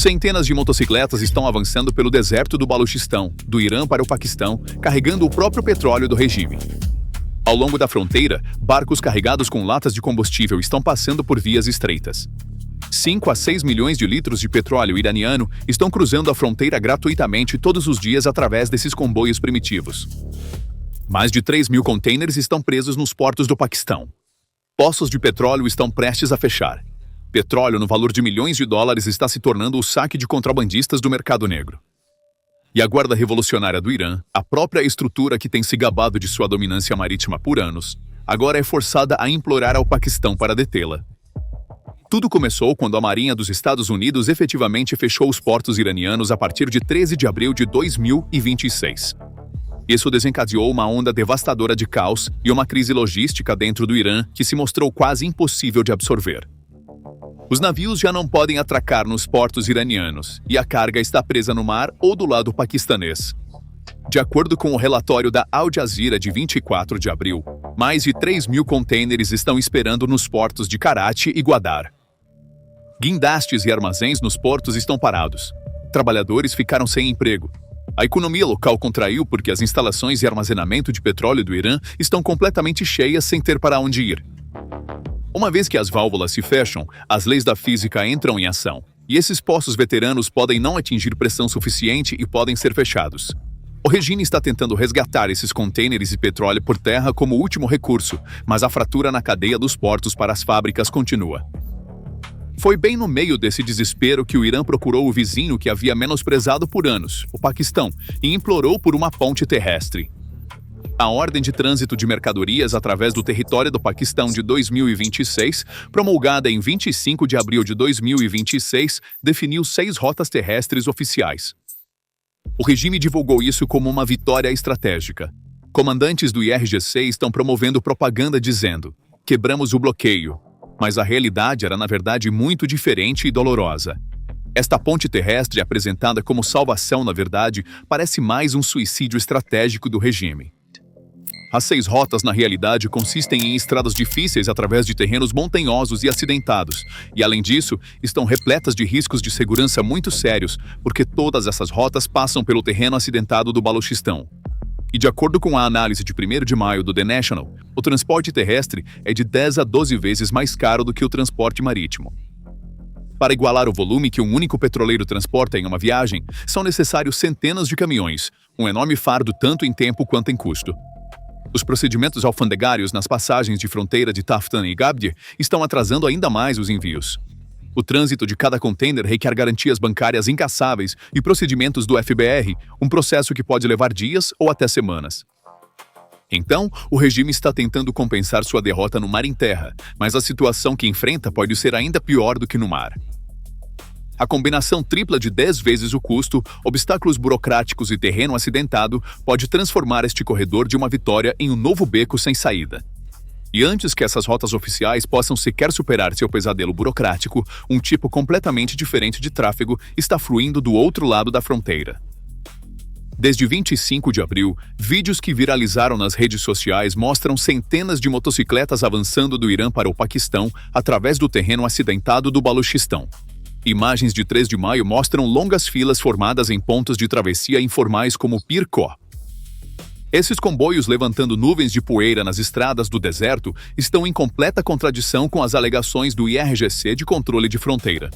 Centenas de motocicletas estão avançando pelo deserto do Baluchistão, do Irã para o Paquistão, carregando o próprio petróleo do regime. Ao longo da fronteira, barcos carregados com latas de combustível estão passando por vias estreitas. 5 a 6 milhões de litros de petróleo iraniano estão cruzando a fronteira gratuitamente todos os dias através desses comboios primitivos. Mais de 3 mil contêineres estão presos nos portos do Paquistão. Poços de petróleo estão prestes a fechar. Petróleo no valor de milhões de dólares está se tornando o saque de contrabandistas do mercado negro. E a Guarda Revolucionária do Irã, a própria estrutura que tem se gabado de sua dominância marítima por anos, agora é forçada a implorar ao Paquistão para detê-la. Tudo começou quando a Marinha dos Estados Unidos efetivamente fechou os portos iranianos a partir de 13 de abril de 2026. Isso desencadeou uma onda devastadora de caos e uma crise logística dentro do Irã que se mostrou quase impossível de absorver. Os navios já não podem atracar nos portos iranianos e a carga está presa no mar ou do lado paquistanês. De acordo com o relatório da Al Jazeera de 24 de abril, mais de 3 mil contêineres estão esperando nos portos de Karachi e Gwadar. Guindastes e armazéns nos portos estão parados. Trabalhadores ficaram sem emprego. A economia local contraiu porque as instalações de armazenamento de petróleo do Irã estão completamente cheias sem ter para onde ir. Uma vez que as válvulas se fecham, as leis da física entram em ação, e esses poços veteranos podem não atingir pressão suficiente e podem ser fechados. O regime está tentando resgatar esses contêineres de petróleo por terra como último recurso, mas a fratura na cadeia dos portos para as fábricas continua. Foi bem no meio desse desespero que o Irã procurou o vizinho que havia menosprezado por anos, o Paquistão, e implorou por uma ponte terrestre. A Ordem de Trânsito de Mercadorias através do território do Paquistão de 2026, promulgada em 25 de abril de 2026, definiu 6 rotas terrestres oficiais. O regime divulgou isso como uma vitória estratégica. Comandantes do IRGC estão promovendo propaganda dizendo: "Quebramos o bloqueio." Mas a realidade era, na verdade, muito diferente e dolorosa. Esta ponte terrestre, apresentada como salvação, na verdade, parece mais um suicídio estratégico do regime. As 6 rotas, na realidade, consistem em estradas difíceis através de terrenos montanhosos e acidentados, e, além disso, estão repletas de riscos de segurança muito sérios, porque todas essas rotas passam pelo terreno acidentado do Baluchistão. E de acordo com a análise de 1º de maio do The National, o transporte terrestre é de 10 a 12 vezes mais caro do que o transporte marítimo. Para igualar o volume que um único petroleiro transporta em uma viagem, são necessários centenas de caminhões, um enorme fardo tanto em tempo quanto em custo. Os procedimentos alfandegários nas passagens de fronteira de Taftan e Gabdir estão atrasando ainda mais os envios. O trânsito de cada contêiner requer garantias bancárias incassáveis e procedimentos do FBR, um processo que pode levar dias ou até semanas. Então, o regime está tentando compensar sua derrota no mar em terra, mas a situação que enfrenta pode ser ainda pior do que no mar. A combinação tripla de 10 vezes o custo, obstáculos burocráticos e terreno acidentado pode transformar este corredor de uma vitória em um novo beco sem saída. E antes que essas rotas oficiais possam sequer superar seu pesadelo burocrático, um tipo completamente diferente de tráfego está fluindo do outro lado da fronteira. Desde 25 de abril, vídeos que viralizaram nas redes sociais mostram centenas de motocicletas avançando do Irã para o Paquistão através do terreno acidentado do Baluchistão. Imagens de 3 de maio mostram longas filas formadas em pontos de travessia informais como Pir Khor. Esses comboios levantando nuvens de poeira nas estradas do deserto estão em completa contradição com as alegações do IRGC de controle de fronteira.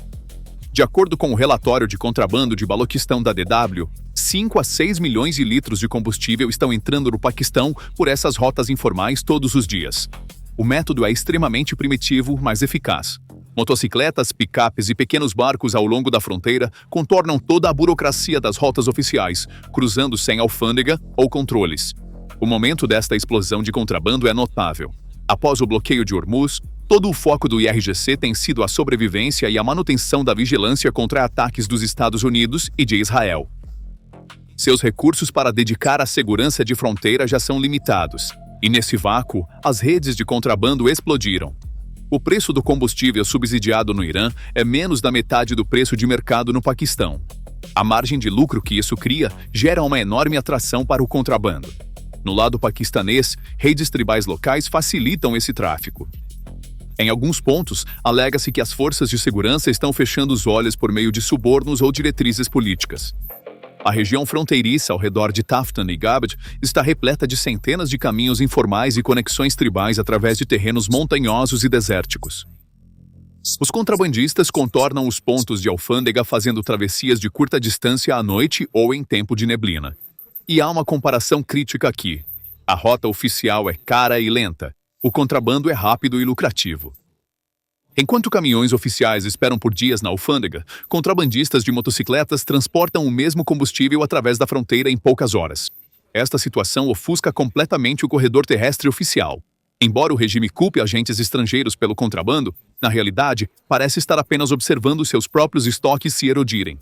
De acordo com o relatório de contrabando de Baluchistão da DW, 5 a 6 milhões de litros de combustível estão entrando no Paquistão por essas rotas informais todos os dias. O método é extremamente primitivo, mas eficaz. Motocicletas, picapes e pequenos barcos ao longo da fronteira contornam toda a burocracia das rotas oficiais, cruzando sem alfândega ou controles. O momento desta explosão de contrabando é notável. Após o bloqueio de Hormuz, todo o foco do IRGC tem sido a sobrevivência e a manutenção da vigilância contra ataques dos Estados Unidos e de Israel. Seus recursos para dedicar à segurança de fronteira já são limitados, e nesse vácuo, as redes de contrabando explodiram. O preço do combustível subsidiado no Irã é menos da metade do preço de mercado no Paquistão. A margem de lucro que isso cria gera uma enorme atração para o contrabando. No lado paquistanês, redes tribais locais facilitam esse tráfico. Em alguns pontos, alega-se que as forças de segurança estão fechando os olhos por meio de subornos ou diretrizes políticas. A região fronteiriça ao redor de Taftan e Gabd está repleta de centenas de caminhos informais e conexões tribais através de terrenos montanhosos e desérticos. Os contrabandistas contornam os pontos de alfândega fazendo travessias de curta distância à noite ou em tempo de neblina. E há uma comparação crítica aqui. A rota oficial é cara e lenta. O contrabando é rápido e lucrativo. Enquanto caminhões oficiais esperam por dias na alfândega, contrabandistas de motocicletas transportam o mesmo combustível através da fronteira em poucas horas. Esta situação ofusca completamente o corredor terrestre oficial. Embora o regime culpe agentes estrangeiros pelo contrabando, na realidade, parece estar apenas observando seus próprios estoques se erodirem.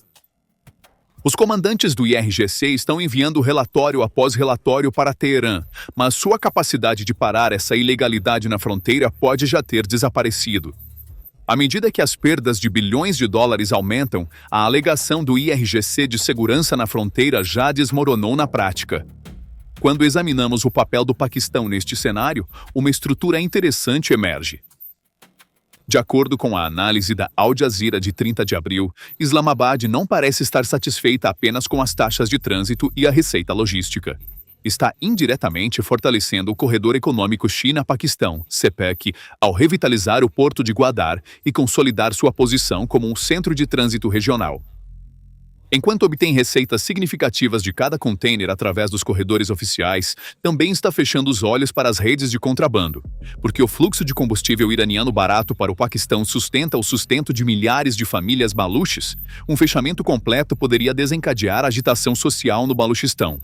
Os comandantes do IRGC estão enviando relatório após relatório para Teherã, mas sua capacidade de parar essa ilegalidade na fronteira pode já ter desaparecido. À medida que as perdas de bilhões de dólares aumentam, a alegação do IRGC de segurança na fronteira já desmoronou na prática. Quando examinamos o papel do Paquistão neste cenário, uma estrutura interessante emerge. De acordo com a análise da Al Jazeera de 30 de abril, Islamabad não parece estar satisfeita apenas com as taxas de trânsito e a receita logística. Está indiretamente fortalecendo o corredor econômico China-Paquistão, CPEC, ao revitalizar o porto de Gwadar e consolidar sua posição como um centro de trânsito regional. Enquanto obtém receitas significativas de cada container através dos corredores oficiais, também está fechando os olhos para as redes de contrabando, porque o fluxo de combustível iraniano barato para o Paquistão sustenta o sustento de milhares de famílias baluches. Um fechamento completo poderia desencadear agitação social no Baluchistão.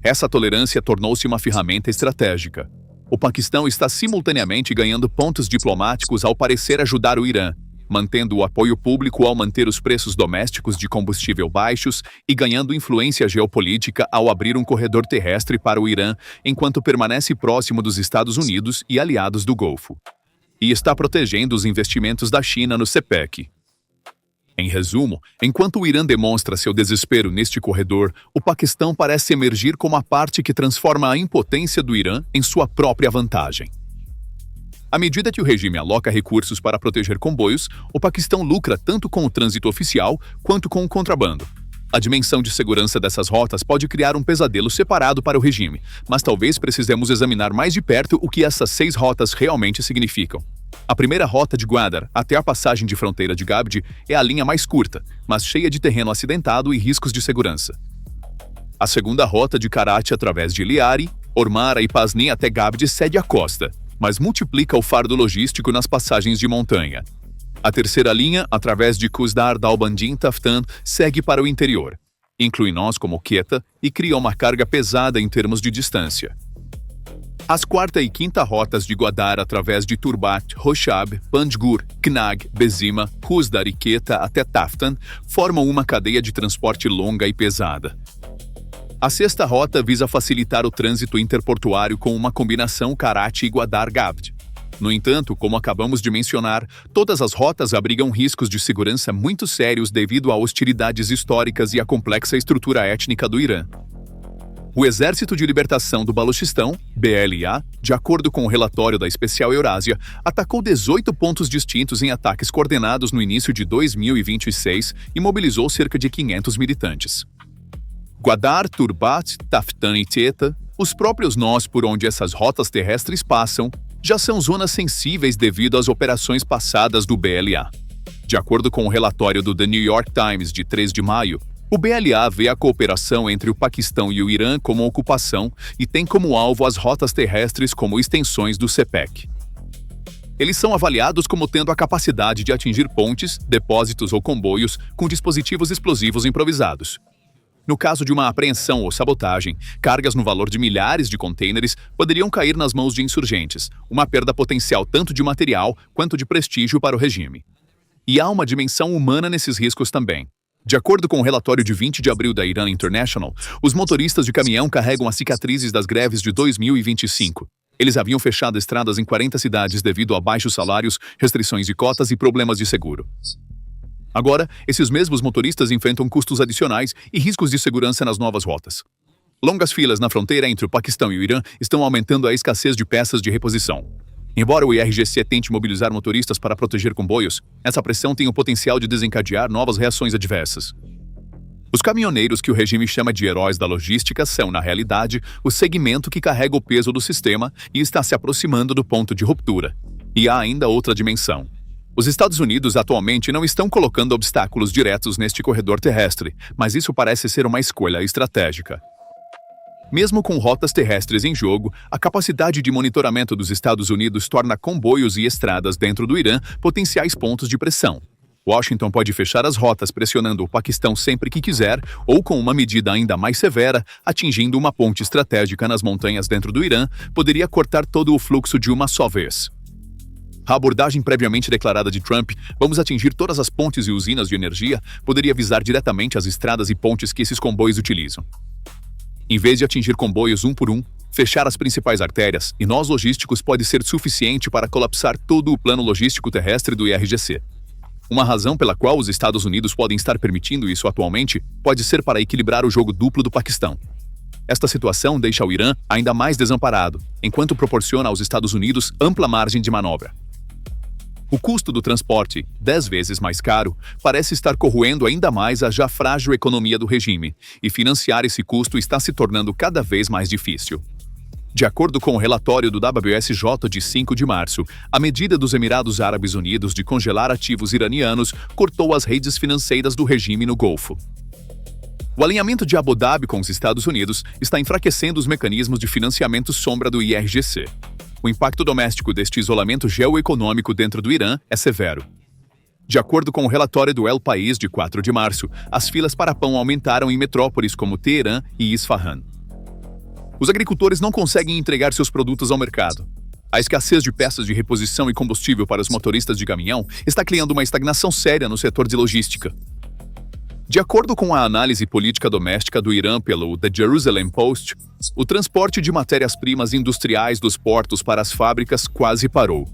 Essa tolerância tornou-se uma ferramenta estratégica. O Paquistão está simultaneamente ganhando pontos diplomáticos ao parecer ajudar o Irã, mantendo o apoio público ao manter os preços domésticos de combustível baixos e ganhando influência geopolítica ao abrir um corredor terrestre para o Irã, enquanto permanece próximo dos Estados Unidos e aliados do Golfo. E está protegendo os investimentos da China no CPEC. Em resumo, enquanto o Irã demonstra seu desespero neste corredor, o Paquistão parece emergir como a parte que transforma a impotência do Irã em sua própria vantagem. À medida que o regime aloca recursos para proteger comboios, o Paquistão lucra tanto com o trânsito oficial quanto com o contrabando. A dimensão de segurança dessas rotas pode criar um pesadelo separado para o regime, mas talvez precisemos examinar mais de perto o que essas 6 rotas realmente significam. A primeira rota de Gwadar até a passagem de fronteira de Gabd é a linha mais curta, mas cheia de terreno acidentado e riscos de segurança. A segunda rota de Karachi através de Liari, Ormara e Pasni até Gabd cede a costa, mas multiplica o fardo logístico nas passagens de montanha. A terceira linha, através de Kuzdar, Dalbandin, Taftan, segue para o interior. Inclui nós como Quetta e cria uma carga pesada em termos de distância. As quarta e quinta rotas de Gwadar através de Turbat, Roshab, Panjgur, Knag, Bezima, Kuzdar e Quetta até Taftan formam uma cadeia de transporte longa e pesada. A sexta rota visa facilitar o trânsito interportuário com uma combinação Karachi e Gwadar-Gabd. No entanto, como acabamos de mencionar, todas as rotas abrigam riscos de segurança muito sérios devido a hostilidades históricas e à complexa estrutura étnica do Irã. O Exército de Libertação do Baluchistão, BLA, de acordo com o relatório da Especial Eurásia, atacou 18 pontos distintos em ataques coordenados no início de 2026 e mobilizou cerca de 500 militantes. Gwadar, Turbat, Taftan e Quetta, os próprios nós por onde essas rotas terrestres passam, já são zonas sensíveis devido às operações passadas do BLA. De acordo com o relatório do The New York Times de 3 de maio, o BLA vê a cooperação entre o Paquistão e o Irã como ocupação e tem como alvo as rotas terrestres como extensões do CPEC. Eles são avaliados como tendo a capacidade de atingir pontes, depósitos ou comboios com dispositivos explosivos improvisados. No caso de uma apreensão ou sabotagem, cargas no valor de milhares de contêineres poderiam cair nas mãos de insurgentes, uma perda potencial tanto de material quanto de prestígio para o regime. E há uma dimensão humana nesses riscos também. De acordo com o relatório de 20 de abril da Iran International, os motoristas de caminhão carregam as cicatrizes das greves de 2025. Eles haviam fechado estradas em 40 cidades devido a baixos salários, restrições de cotas e problemas de seguro. Agora, esses mesmos motoristas enfrentam custos adicionais e riscos de segurança nas novas rotas. Longas filas na fronteira entre o Paquistão e o Irã estão aumentando a escassez de peças de reposição. Embora o IRGC tente mobilizar motoristas para proteger comboios, essa pressão tem o potencial de desencadear novas reações adversas. Os caminhoneiros, que o regime chama de heróis da logística, são, na realidade, o segmento que carrega o peso do sistema e está se aproximando do ponto de ruptura. E há ainda outra dimensão. Os Estados Unidos atualmente não estão colocando obstáculos diretos neste corredor terrestre, mas isso parece ser uma escolha estratégica. Mesmo com rotas terrestres em jogo, a capacidade de monitoramento dos Estados Unidos torna comboios e estradas dentro do Irã potenciais pontos de pressão. Washington pode fechar as rotas pressionando o Paquistão sempre que quiser, ou com uma medida ainda mais severa, atingindo uma ponte estratégica nas montanhas dentro do Irã, poderia cortar todo o fluxo de uma só vez. A abordagem previamente declarada de Trump, vamos atingir todas as pontes e usinas de energia, poderia visar diretamente as estradas e pontes que esses comboios utilizam. Em vez de atingir comboios um por um, fechar as principais artérias e nós logísticos pode ser suficiente para colapsar todo o plano logístico terrestre do IRGC. Uma razão pela qual os Estados Unidos podem estar permitindo isso atualmente pode ser para equilibrar o jogo duplo do Paquistão. Esta situação deixa o Irã ainda mais desamparado, enquanto proporciona aos Estados Unidos ampla margem de manobra. O custo do transporte, 10 vezes mais caro, parece estar corroendo ainda mais a já frágil economia do regime, e financiar esse custo está se tornando cada vez mais difícil. De acordo com o relatório do WSJ de 5 de março, a medida dos Emirados Árabes Unidos de congelar ativos iranianos cortou as redes financeiras do regime no Golfo. O alinhamento de Abu Dhabi com os Estados Unidos está enfraquecendo os mecanismos de financiamento sombra do IRGC. O impacto doméstico deste isolamento geoeconômico dentro do Irã é severo. De acordo com o relatório do El País de 4 de março, as filas para pão aumentaram em metrópoles como Teherã e Isfahan. Os agricultores não conseguem entregar seus produtos ao mercado. A escassez de peças de reposição e combustível para os motoristas de caminhão está criando uma estagnação séria no setor de logística. De acordo com a análise política doméstica do Irã pelo The Jerusalem Post, o transporte de matérias-primas industriais dos portos para as fábricas quase parou.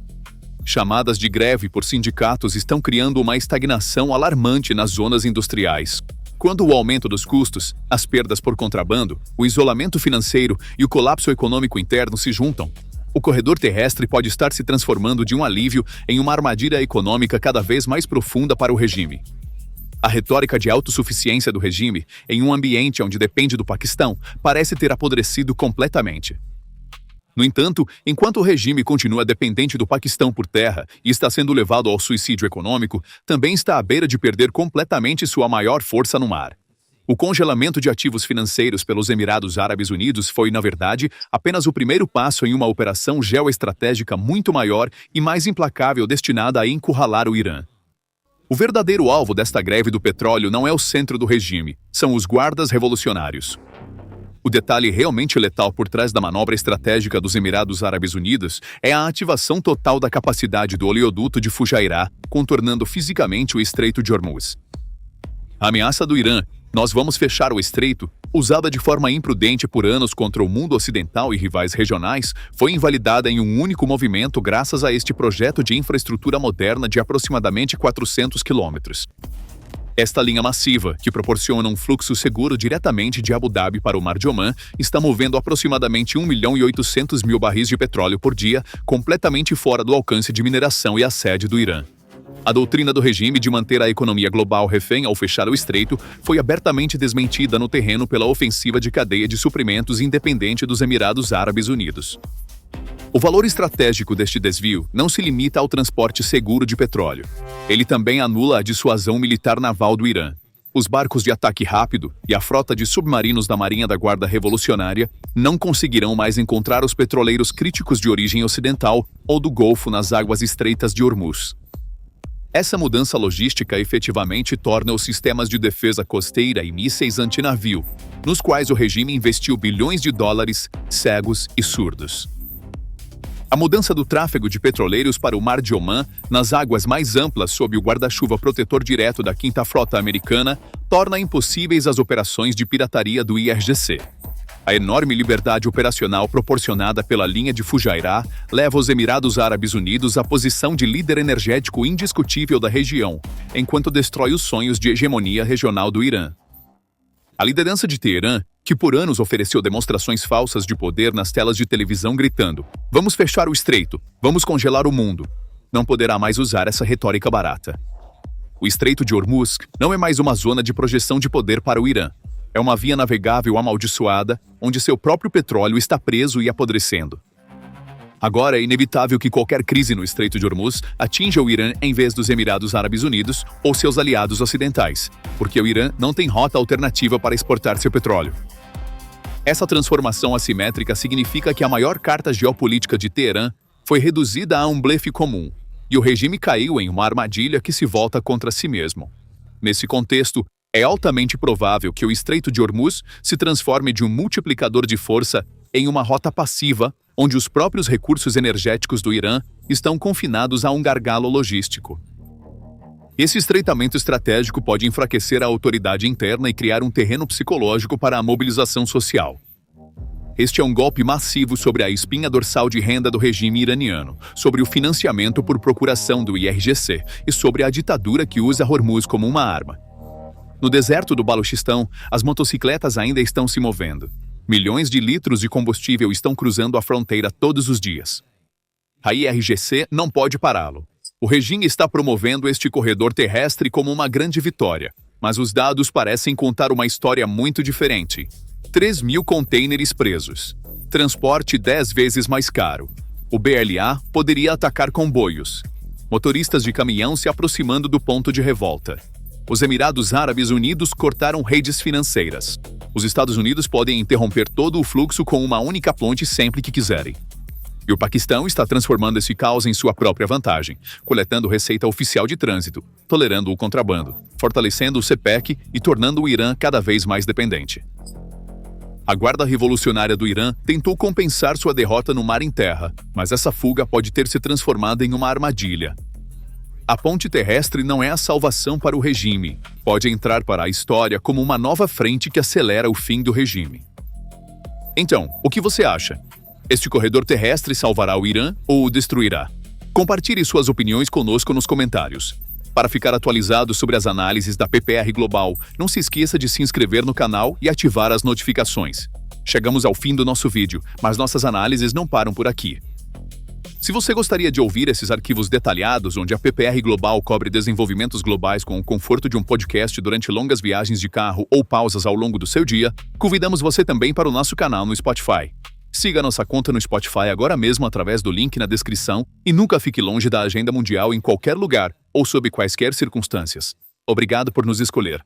Chamadas de greve por sindicatos estão criando uma estagnação alarmante nas zonas industriais. Quando o aumento dos custos, as perdas por contrabando, o isolamento financeiro e o colapso econômico interno se juntam, o corredor terrestre pode estar se transformando de um alívio em uma armadilha econômica cada vez mais profunda para o regime. A retórica de autossuficiência do regime, em um ambiente onde depende do Paquistão, parece ter apodrecido completamente. No entanto, enquanto o regime continua dependente do Paquistão por terra e está sendo levado ao suicídio econômico, também está à beira de perder completamente sua maior força no mar. O congelamento de ativos financeiros pelos Emirados Árabes Unidos foi, na verdade, apenas o primeiro passo em uma operação geoestratégica muito maior e mais implacável destinada a encurralar o Irã. O verdadeiro alvo desta greve do petróleo não é o centro do regime, são os guardas revolucionários. O detalhe realmente letal por trás da manobra estratégica dos Emirados Árabes Unidos é a ativação total da capacidade do oleoduto de Fujairah, contornando fisicamente o Estreito de Hormuz. A ameaça do Irã, nós vamos fechar o estreito, usada de forma imprudente por anos contra o mundo ocidental e rivais regionais, foi invalidada em um único movimento graças a este projeto de infraestrutura moderna de aproximadamente 400 quilômetros. Esta linha massiva, que proporciona um fluxo seguro diretamente de Abu Dhabi para o Mar de Omã, está movendo aproximadamente 1.800.000 barris de petróleo por dia, completamente fora do alcance de mineração e assédio do Irã. A doutrina do regime de manter a economia global refém ao fechar o estreito foi abertamente desmentida no terreno pela ofensiva de cadeia de suprimentos independente dos Emirados Árabes Unidos. O valor estratégico deste desvio não se limita ao transporte seguro de petróleo. Ele também anula a dissuasão militar naval do Irã. Os barcos de ataque rápido e a frota de submarinos da Marinha da Guarda Revolucionária não conseguirão mais encontrar os petroleiros críticos de origem ocidental ou do Golfo nas águas estreitas de Hormuz. Essa mudança logística efetivamente torna os sistemas de defesa costeira e mísseis antinavio, nos quais o regime investiu bilhões de dólares, cegos e surdos. A mudança do tráfego de petroleiros para o Mar de Omã, nas águas mais amplas sob o guarda-chuva protetor direto da Quinta Frota Americana, torna impossíveis as operações de pirataria do IRGC. A enorme liberdade operacional proporcionada pela linha de Fujairah leva os Emirados Árabes Unidos à posição de líder energético indiscutível da região, enquanto destrói os sonhos de hegemonia regional do Irã. A liderança de Teherã, que por anos ofereceu demonstrações falsas de poder nas telas de televisão gritando: "Vamos fechar o estreito, vamos congelar o mundo", não poderá mais usar essa retórica barata. O Estreito de Hormuz não é mais uma zona de projeção de poder para o Irã. É uma via navegável amaldiçoada, onde seu próprio petróleo está preso e apodrecendo. Agora é inevitável que qualquer crise no Estreito de Hormuz atinja o Irã em vez dos Emirados Árabes Unidos ou seus aliados ocidentais, porque o Irã não tem rota alternativa para exportar seu petróleo. Essa transformação assimétrica significa que a maior carta geopolítica de Teherã foi reduzida a um blefe comum, e o regime caiu em uma armadilha que se volta contra si mesmo. Nesse contexto, é altamente provável que o Estreito de Hormuz se transforme de um multiplicador de força em uma rota passiva, onde os próprios recursos energéticos do Irã estão confinados a um gargalo logístico. Esse estreitamento estratégico pode enfraquecer a autoridade interna e criar um terreno psicológico para a mobilização social. Este é um golpe massivo sobre a espinha dorsal de renda do regime iraniano, sobre o financiamento por procuração do IRGC e sobre a ditadura que usa Hormuz como uma arma. No deserto do Baluchistão, as motocicletas ainda estão se movendo. Milhões de litros de combustível estão cruzando a fronteira todos os dias. A IRGC não pode pará-lo. O regime está promovendo este corredor terrestre como uma grande vitória, mas os dados parecem contar uma história muito diferente. 3.000 contêineres presos. Transporte 10 vezes mais caro. O BLA poderia atacar comboios. Motoristas de caminhão se aproximando do ponto de revolta. Os Emirados Árabes Unidos cortaram redes financeiras. Os Estados Unidos podem interromper todo o fluxo com uma única ponte sempre que quiserem. E o Paquistão está transformando esse caos em sua própria vantagem, coletando receita oficial de trânsito, tolerando o contrabando, fortalecendo o CPEC e tornando o Irã cada vez mais dependente. A Guarda Revolucionária do Irã tentou compensar sua derrota no mar em terra, mas essa fuga pode ter se transformado em uma armadilha. A ponte terrestre não é a salvação para o regime. Pode entrar para a história como uma nova frente que acelera o fim do regime. Então, o que você acha? Este corredor terrestre salvará o Irã ou o destruirá? Compartilhe suas opiniões conosco nos comentários. Para ficar atualizado sobre as análises da PPR Global, não se esqueça de se inscrever no canal e ativar as notificações. Chegamos ao fim do nosso vídeo, mas nossas análises não param por aqui. Se você gostaria de ouvir esses arquivos detalhados, onde a PPR Global cobre desenvolvimentos globais com o conforto de um podcast durante longas viagens de carro ou pausas ao longo do seu dia, convidamos você também para o nosso canal no Spotify. Siga nossa conta no Spotify agora mesmo através do link na descrição e nunca fique longe da agenda mundial em qualquer lugar ou sob quaisquer circunstâncias. Obrigado por nos escolher.